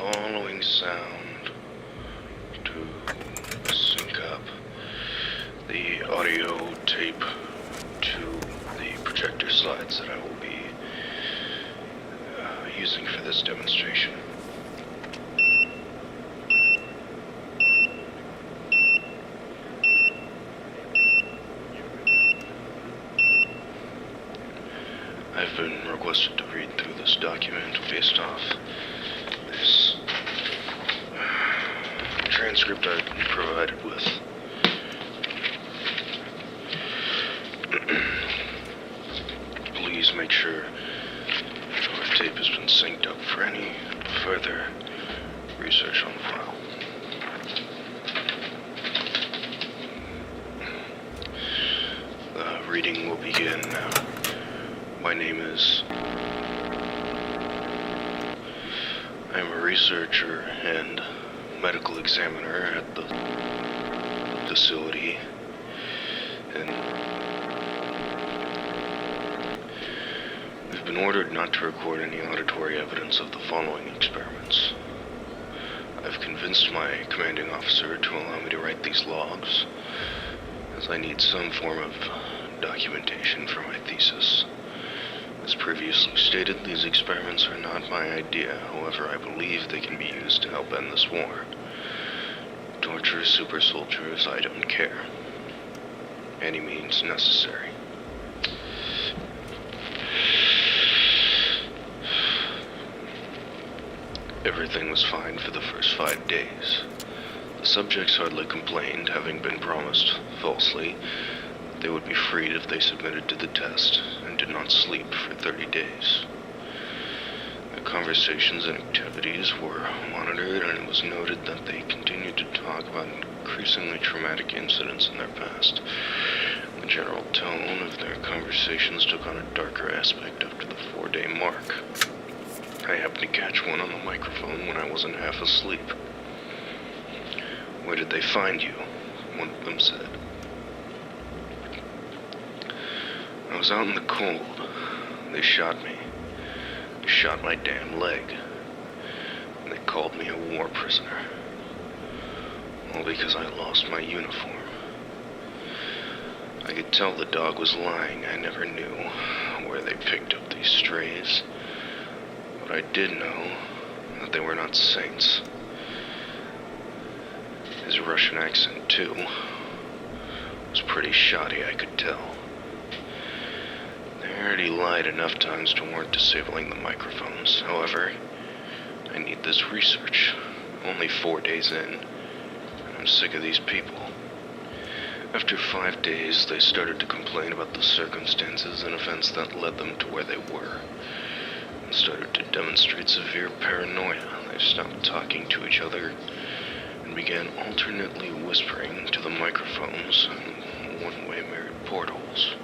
following sound to sync up the audio tape to the projector slides that I will be using for this demonstration. I've been requested to read through this document based off this transcript I've been provided with. Please make sure our tape has been synced up for any further research on the file. The reading will begin now. My name is... I'm a researcher and medical examiner at the facility, and we've been ordered not to record any auditory evidence of the following experiments. I've convinced my commanding officer to allow me to write these logs, as I need some form of documentation for my thesis. As previously stated, these experiments are not my idea. However, I believe they can be used to help end this war. Torture super soldiers, I don't care. Any means necessary. Everything was fine for the first 5 days. The subjects hardly complained, having been promised, falsely, they would be freed if they submitted to the test and did not sleep for 30 days. Their conversations and activities were monitored, and it was noted that they continued to talk about increasingly traumatic incidents in their past. The general tone of their conversations took on a darker aspect after the 4-day mark. I happened to catch one on the microphone when I wasn't half asleep. "Where did they find you?" one of them said. "I was out in the cold. They shot me. They shot my damn leg. And they called me a war prisoner. All because I lost my uniform. I could tell the dog was lying. I never knew where they picked up these strays. But I did know that they were not saints. His Russian accent, too, was pretty shoddy, I could tell. I already lied enough times to warrant disabling the microphones. However, I need this research. Only 4 days in, and I'm sick of these people." After 5 days, they started to complain about the circumstances and events that led them to where they were, and started to demonstrate severe paranoia. They stopped talking to each other and began alternately whispering to the microphones in one-way mirrored portholes.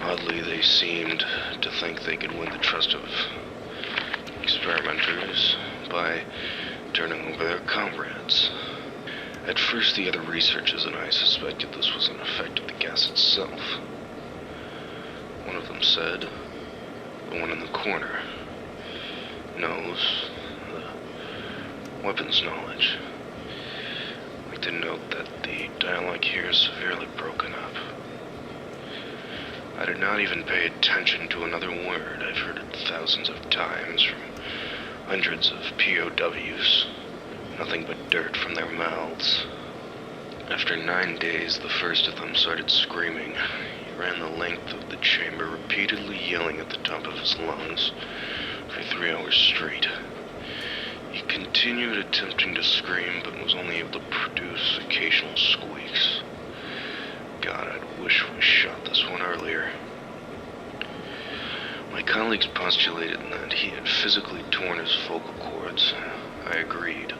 Oddly, they seemed to think they could win the trust of experimenters by turning over their comrades. At first, the other researchers and I suspected this was an effect of the gas itself. One of them said, the one in the corner knows the weapons knowledge. I'd like to note that the dialogue here is severely broken up. I did not even pay attention to another word. I've heard it thousands of times from hundreds of POWs. Nothing but dirt from their mouths. After 9 days, the first of them started screaming. He ran the length of the chamber, repeatedly yelling at the top of his lungs for 3 hours straight. He continued attempting to scream, but was only able to produce occasional squeaks. God, I wish we shot this one earlier. My colleagues postulated that he had physically torn his vocal cords. I agreed.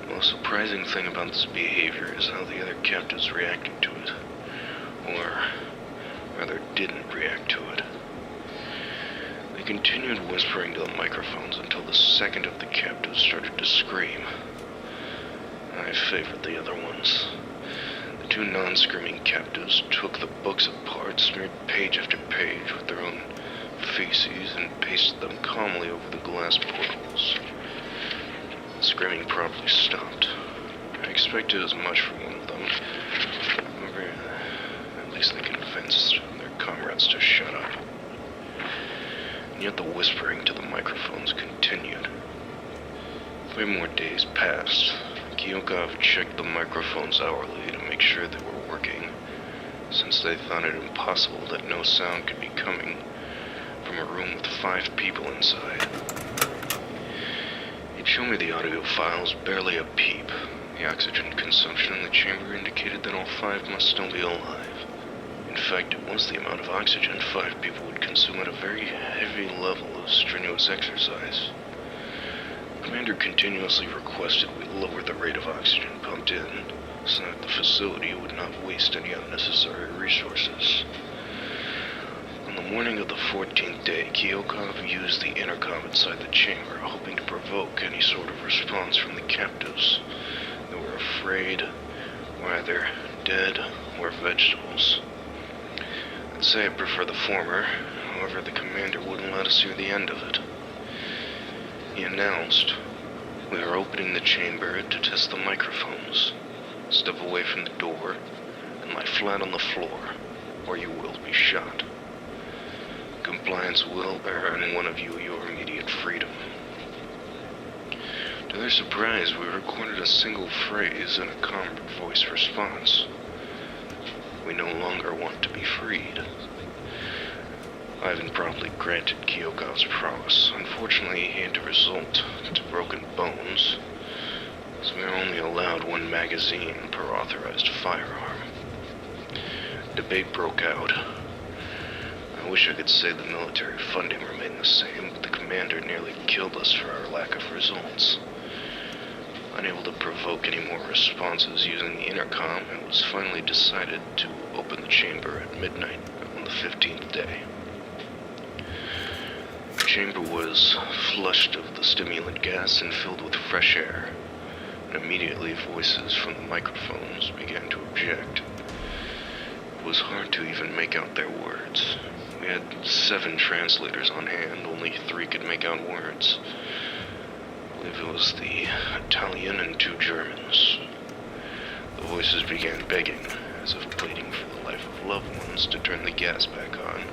The most surprising thing about this behavior is how the other captives reacted to it. Or, rather, didn't react to it. They continued whispering to the microphones until the second of the captives started to scream. I favored the other ones. The 2 non-screaming captives took the books apart, smeared page after page with their own feces and pasted them calmly over the glass portholes. The screaming promptly stopped. I expected as much from one of them. However, at least they convinced their comrades to shut up. And yet the whispering to the microphones continued. 3 more days passed. Kyokov checked the microphones hourly to make sure they were working, since they thought it impossible that no sound could be coming from a room with 5 people inside. He'd show me the audio files, barely a peep. The oxygen consumption in the chamber indicated that all 5 must still be alive. In fact, it was the amount of oxygen 5 people would consume at a very heavy level of strenuous exercise. The commander continuously requested we lower the rate of oxygen pumped in, so that the facility would not waste any unnecessary resources. On the morning of the 14th day, Kyokov used the intercom inside the chamber, hoping to provoke any sort of response from the captives. They were afraid, or either dead or vegetables. I'd say I prefer the former, however the commander wouldn't let us hear the end of it. He announced, "We are opening the chamber to test the microphones. Step away from the door and lie flat on the floor, or you will be shot. Compliance will earn one of you your immediate freedom." To their surprise, we recorded a single phrase and a calm voice response. "We no longer want to be freed." Ivan promptly granted Kyokov's promise. Unfortunately, he had to resort to broken bones, so we were only allowed 1 magazine per authorized firearm. Debate broke out. I wish I could say the military funding remained the same, but the commander nearly killed us for our lack of results. Unable to provoke any more responses using the intercom, it was finally decided to open the chamber at midnight on the 15th day. The chamber was flushed of the stimulant gas and filled with fresh air, and immediately voices from the microphones began to object. It was hard to even make out their words. We had 7 translators on hand, only 3 could make out words. I believe it was the Italian and 2 Germans. The voices began begging, as if pleading for the life of loved ones, to turn the gas back on.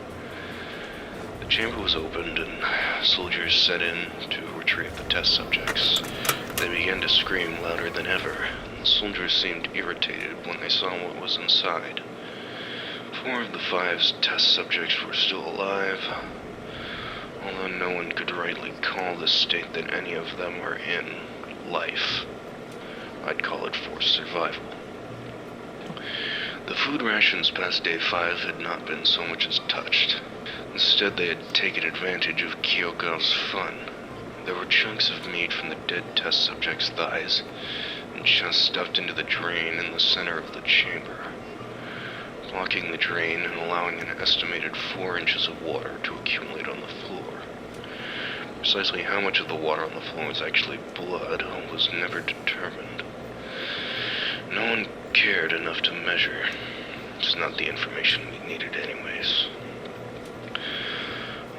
The chamber was opened and soldiers set in to retrieve the test subjects. They began to scream louder than ever. The soldiers seemed irritated when they saw what was inside. 4 of the 5 test subjects were still alive, although no one could rightly call the state that any of them were in life. I'd call it forced survival. The food rations past day 5 had not been so much as touched. Instead, they had taken advantage of Kyokov's fun. There were chunks of meat from the dead test subject's thighs and chest stuffed into the drain in the center of the chamber, blocking the drain and allowing an estimated 4 inches of water to accumulate on the floor. Precisely how much of the water on the floor was actually blood was never determined. No one cared enough to measure. It's not the information we needed anyways.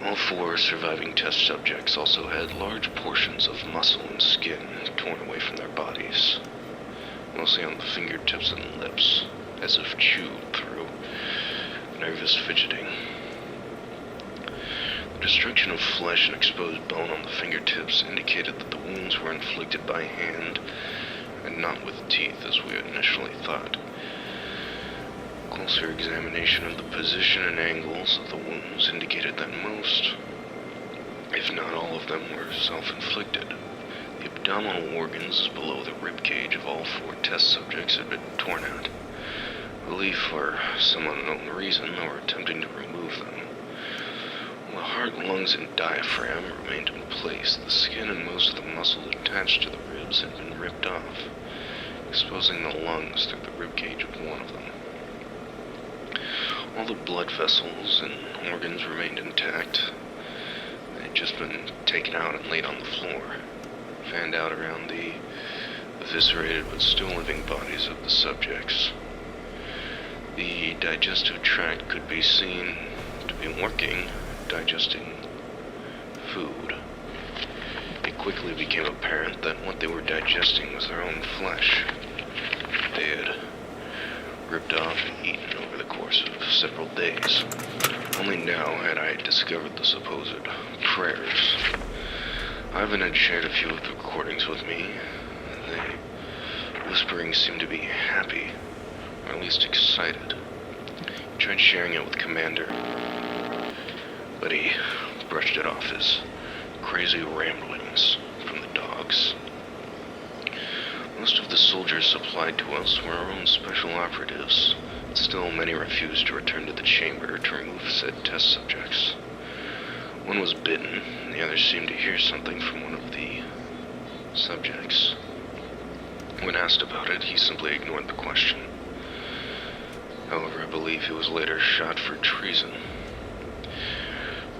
All 4 surviving test subjects also had large portions of muscle and skin torn away from their bodies, mostly on the fingertips and lips, as if chewed through nervous fidgeting. The destruction of flesh and exposed bone on the fingertips indicated that the wounds were inflicted by hand and not with teeth as we had initially thought. Closer examination of the position and angles of the wounds indicated that most, if not all of them, were self-inflicted. The abdominal organs below the ribcage of all 4 test subjects had been torn out. I believe for some unknown reason they were attempting to remove them. While the heart, lungs, and diaphragm remained in place, the skin and most of the muscles attached to the ribs had been ripped off, exposing the lungs through the ribcage of one of them. All the blood vessels and organs remained intact. They had just been taken out and laid on the floor, fanned out around the eviscerated but still living bodies of the subjects. The digestive tract could be seen to be working, digesting food. It quickly became apparent that what they were digesting was their own flesh. They had ripped off and eaten over the course of several days. Only now had I discovered the supposed prayers. Ivan had shared a few of the recordings with me. The whispering seemed to be happy, or at least excited. He tried sharing it with Commander, but he brushed it off as crazy ramblings from the dogs. Most of the soldiers supplied to us were our own special operatives. Still, many refused to return to the chamber to remove said test subjects. One was bitten, and the other seemed to hear something from one of the subjects. When asked about it, he simply ignored the question. However, I believe he was later shot for treason.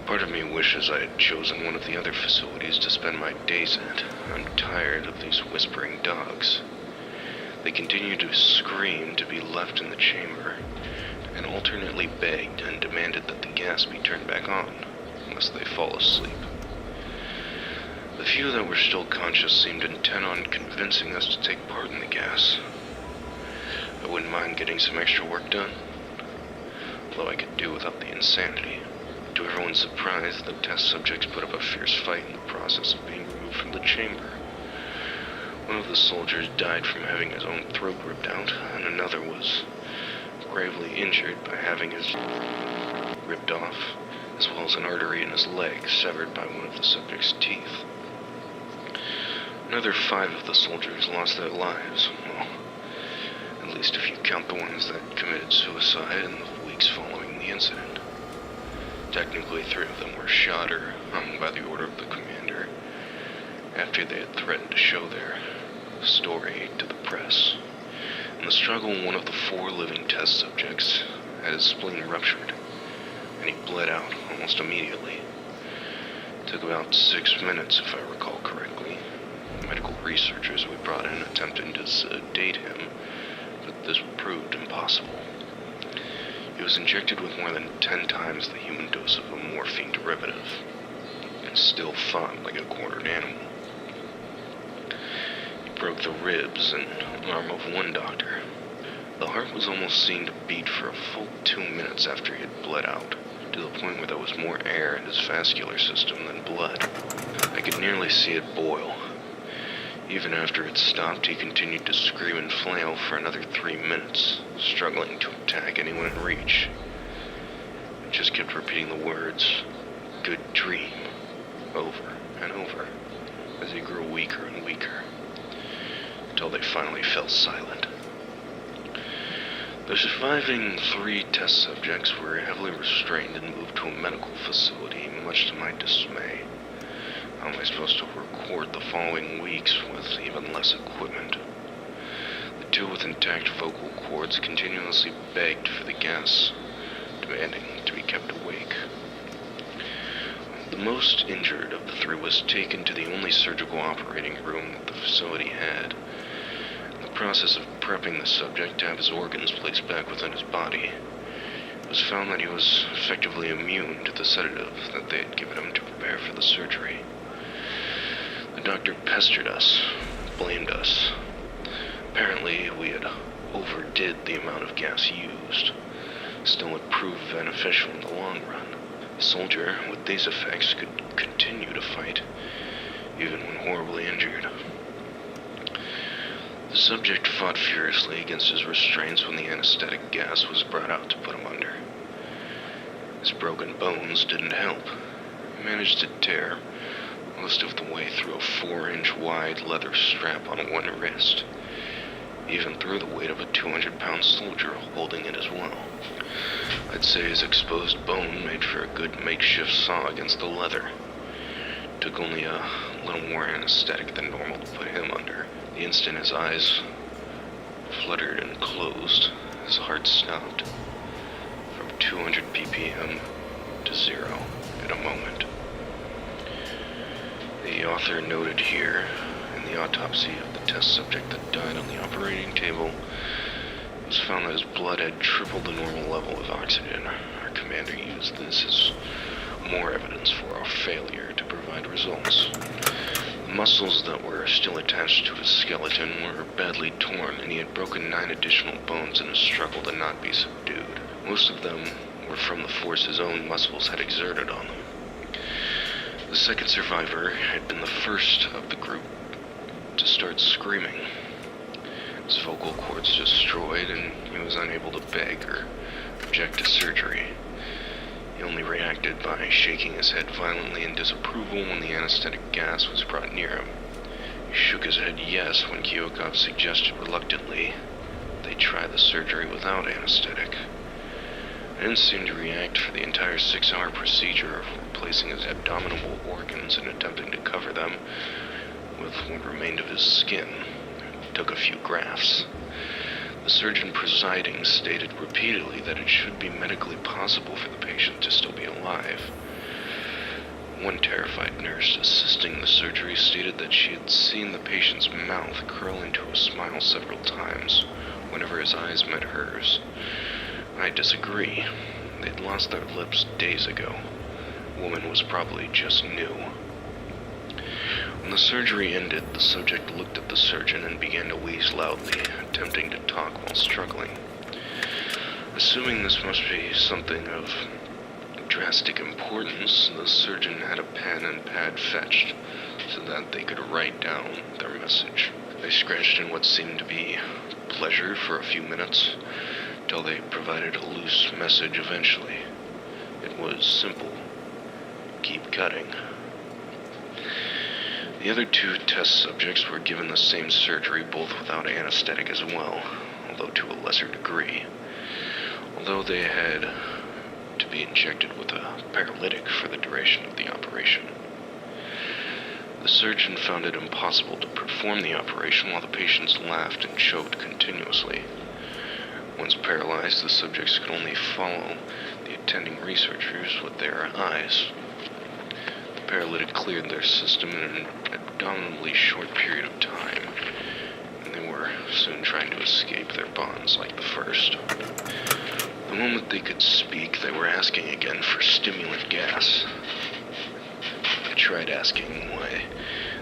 Part of me wishes I had chosen one of the other facilities to spend my days at. I'm tired of these whispering dogs. They continued to scream to be left in the chamber, and alternately begged and demanded that the gas be turned back on, lest they fall asleep. The few that were still conscious seemed intent on convincing us to take part in the gas. I wouldn't mind getting some extra work done, although I could do without the insanity. To everyone's surprise, the test subjects put up a fierce fight in the process of being removed from the chamber. One of the soldiers died from having his own throat ripped out, and another was gravely injured by having his ripped off, as well as an artery in his leg severed by one of the subject's teeth. Another 5 of the soldiers lost their lives, well, at least if you count the ones that committed suicide in the weeks following the incident. Technically, 3 of them were shot or hung by the order of the commander after they had threatened to show their story to the press. In the struggle, one of the 4 living test subjects had his spleen ruptured, and he bled out almost immediately. It took about 6 minutes, if I recall correctly. Medical researchers we brought in attempted to sedate him, but this proved impossible. He was injected with more than 10 times the human dose of a morphine derivative, and still fought like a quartered animal. He broke the ribs and arm of one doctor. The heart was almost seen to beat for a full 2 minutes after he had bled out, to the point where there was more air in his vascular system than blood. I could nearly see it boil. Even after it stopped, he continued to scream and flail for another 3 minutes, struggling to attack anyone in reach. He just kept repeating the words, "Good dream," over and over, as he grew weaker and weaker, until they finally fell silent. The surviving 3 test subjects were heavily restrained and moved to a medical facility, much to my dismay. How am I supposed to record the following weeks with even less equipment? The 2 with intact vocal cords continuously begged for the gas, demanding to be kept awake. The most injured of the 3 was taken to the only surgical operating room that the facility had. In the process of prepping the subject to have his organs placed back within his body, it was found that he was effectively immune to the sedative that they had given him to prepare for the surgery. The doctor pestered us, blamed us. Apparently, we had overdid the amount of gas used. Still, it proved beneficial in the long run. A soldier with these effects could continue to fight, even when horribly injured. The subject fought furiously against his restraints when the anesthetic gas was brought out to put him under. His broken bones didn't help. He managed to tear most of the way through a 4-inch wide leather strap on one wrist, even through the weight of a 200-pound soldier holding it as well. I'd say his exposed bone made for a good makeshift saw against the leather. It took only a little more anesthetic than normal to put him under. The instant his eyes fluttered and closed, his heart stopped from 200 ppm to 0 in a moment. The author noted here, in the autopsy of the test subject that died on the operating table, it was found that his blood had tripled the normal level of oxygen. Our commander used this as more evidence for our failure to provide results. The muscles that were still attached to his skeleton were badly torn, and he had broken 9 additional bones in a struggle to not be subdued. Most of them were from the force his own muscles had exerted on them. The second survivor had been the first of the group to start screaming. His vocal cords destroyed, and he was unable to beg or object to surgery. He only reacted by shaking his head violently in disapproval when the anesthetic gas was brought near him. He shook his head yes when Kyokov suggested reluctantly they try the surgery without anesthetic. He didn't seem to react for the entire 6-hour procedure of replacing his abdominal organs and attempting to cover them with what remained of his skin. He took a few grafts. The surgeon presiding stated repeatedly that it should be medically possible for the patient to still be alive. One terrified nurse assisting the surgery stated that she had seen the patient's mouth curl into a smile several times whenever his eyes met hers. I disagree. They'd lost their lips days ago. The woman was probably just new. When the surgery ended, the subject looked at the surgeon and began to wheeze loudly, attempting to talk while struggling. Assuming this must be something of drastic importance, the surgeon had a pen and pad fetched so that they could write down their message. They scratched in what seemed to be pleasure for a few minutes, till they provided a loose message eventually. It was simple. Keep cutting. The other 2 test subjects were given the same surgery, both without anesthetic as well, although to a lesser degree. Although they had to be injected with a paralytic for the duration of the operation. The surgeon found it impossible to perform the operation while the patients laughed and choked continuously. Once paralyzed, the subjects could only follow the attending researchers with their eyes. The paralytic cleared their system in an abdominally short period of time, and they were soon trying to escape their bonds like the first. The moment they could speak, they were asking again for stimulant gas. They tried asking why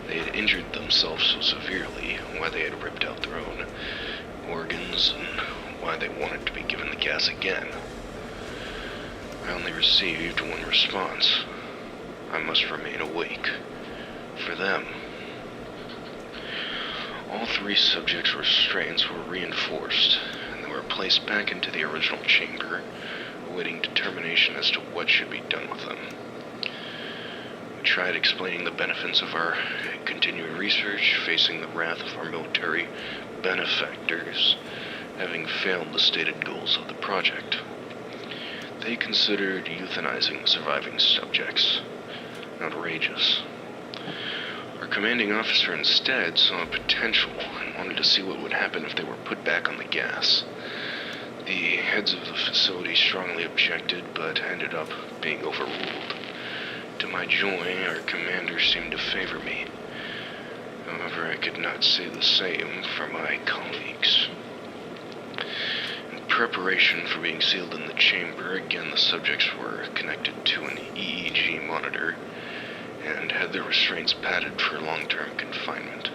they had injured themselves so severely, why they had ripped out their own organs, and why they wanted to be given the gas again. I only received one response. I must remain awake. For them. All 3 subjects' restraints were reinforced, and they were placed back into the original chamber, awaiting determination as to what should be done with them. We tried explaining the benefits of our continuing research, facing the wrath of our military benefactors, having failed the stated goals of the project. They considered euthanizing the surviving subjects outrageous. Our commanding officer instead saw potential and wanted to see what would happen if they were put back on the gas. The heads of the facility strongly objected, but ended up being overruled. To my joy, our commander seemed to favor me. However, I could not say the same for my colleagues. In preparation for being sealed in the chamber, again the subjects were connected to an EEG monitor and had their restraints padded for long-term confinement.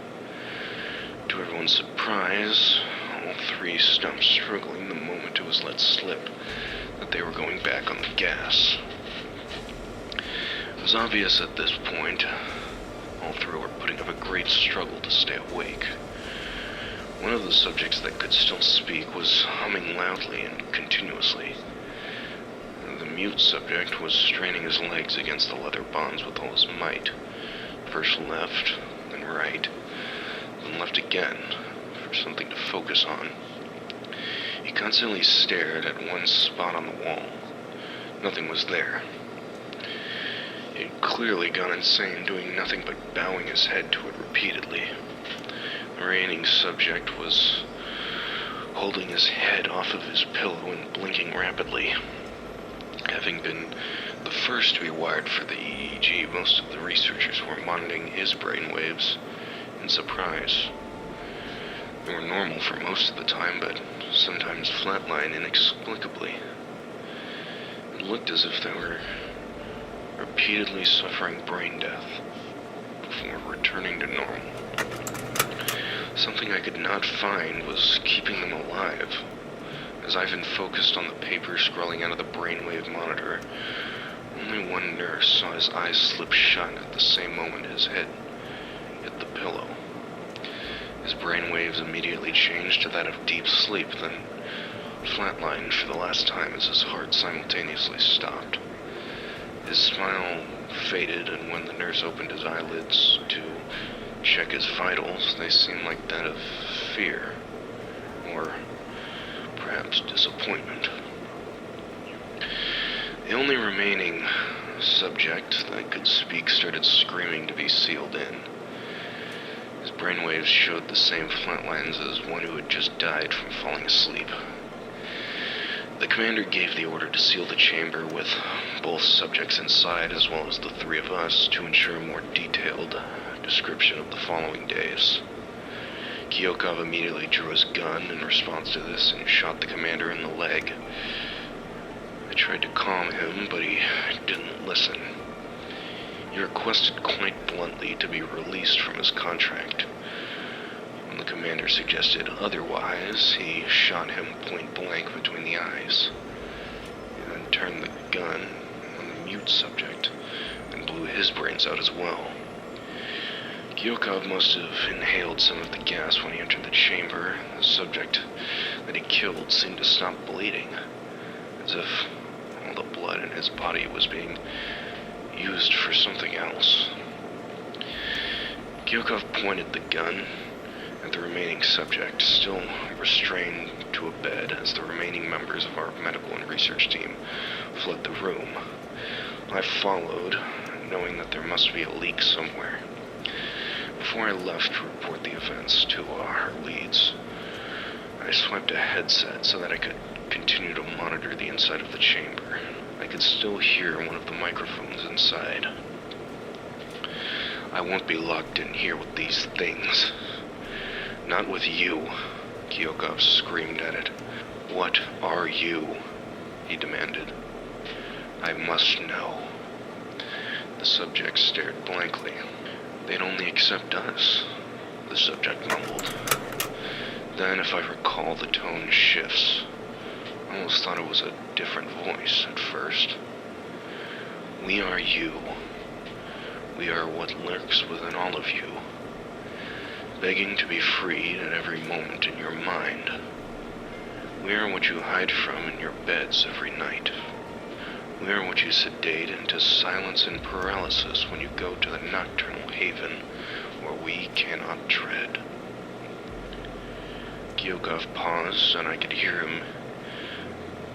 To everyone's surprise, all 3 stopped struggling the moment it was let slip that they were going back on the gas. It was obvious at this point all 3 were putting up a great struggle to stay awake. One of the subjects that could still speak was humming loudly and continuously. The mute subject was straining his legs against the leather bonds with all his might. First left, then right, then left again, for something to focus on. He constantly stared at one spot on the wall. Nothing was there. He had clearly gone insane, doing nothing but bowing his head to it repeatedly. The reigning subject was holding his head off of his pillow and blinking rapidly. Having been the first to be wired for the EEG, most of the researchers were monitoring his brainwaves in surprise. They were normal for most of the time, but sometimes flatline inexplicably. It looked as if they were repeatedly suffering brain death before returning to normal. Something I could not find was keeping them alive. As Ivan focused on the paper scrolling out of the brainwave monitor, only one nurse saw his eyes slip shut at the same moment his head hit the pillow. His brainwaves immediately changed to that of deep sleep, then flatlined for the last time as his heart simultaneously stopped. His smile faded, and when the nurse opened his eyelids to check his vitals, they seemed like that of fear, or perhaps disappointment. The only remaining subject that could speak started screaming to be sealed in. His brainwaves showed the same flatlines as one who had just died from falling asleep. The commander gave the order to seal the chamber with both subjects inside as well as the three of us to ensure a more detailed description of the following days. Kyokov immediately drew his gun in response to this and shot the commander in the leg. I tried to calm him, but he didn't listen. He requested quite bluntly to be released from his contract. When the commander suggested otherwise, he shot him point blank between the eyes. He then turned the gun on the mute subject and blew his brains out as well. Kyokov must have inhaled some of the gas when he entered the chamber. The subject that he killed seemed to stop bleeding, as if all the blood in his body was being used for something else. Kyokov pointed the gun at the remaining subject, still restrained to a bed, as the remaining members of our medical and research team fled the room. I followed, knowing that there must be a leak somewhere. Before I left to report the events to our leads, I swiped a headset so that I could continue to monitor the inside of the chamber. I could still hear one of the microphones inside. I won't be locked in here with these things. Not with you, Kyokov screamed at it. What are you? He demanded. I must know. The subject stared blankly. They'd only accept us, the subject mumbled. Then, if I recall, the tone shifts. I almost thought it was a different voice at first. We are you. We are what lurks within all of you, begging to be freed at every moment in your mind. We are what you hide from in your beds every night. We are what you sedate into silence and paralysis when you go to the nocturnal haven where we cannot tread. Kyokov paused, and I could hear him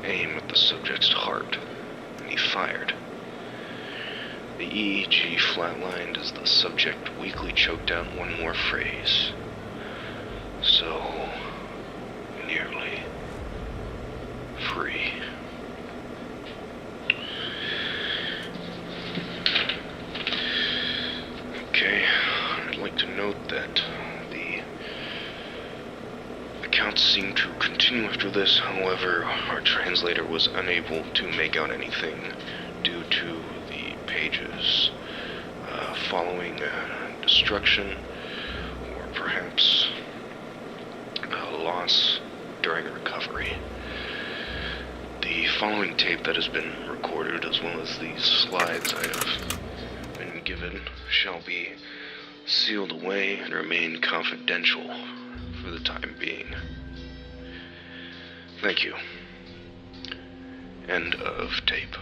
aim at the subject's heart, and he fired. The EEG flatlined as the subject weakly choked out one more phrase. So nearly free. Okay, I'd like to note that the accounts seem to continue after this. However, our translator was unable to make out anything due to the pages following destruction, or perhaps loss during recovery. The following tape that has been recorded, as well as these slides I have been given, shall be sealed away and remain confidential for the time being. Thank you. End of tape.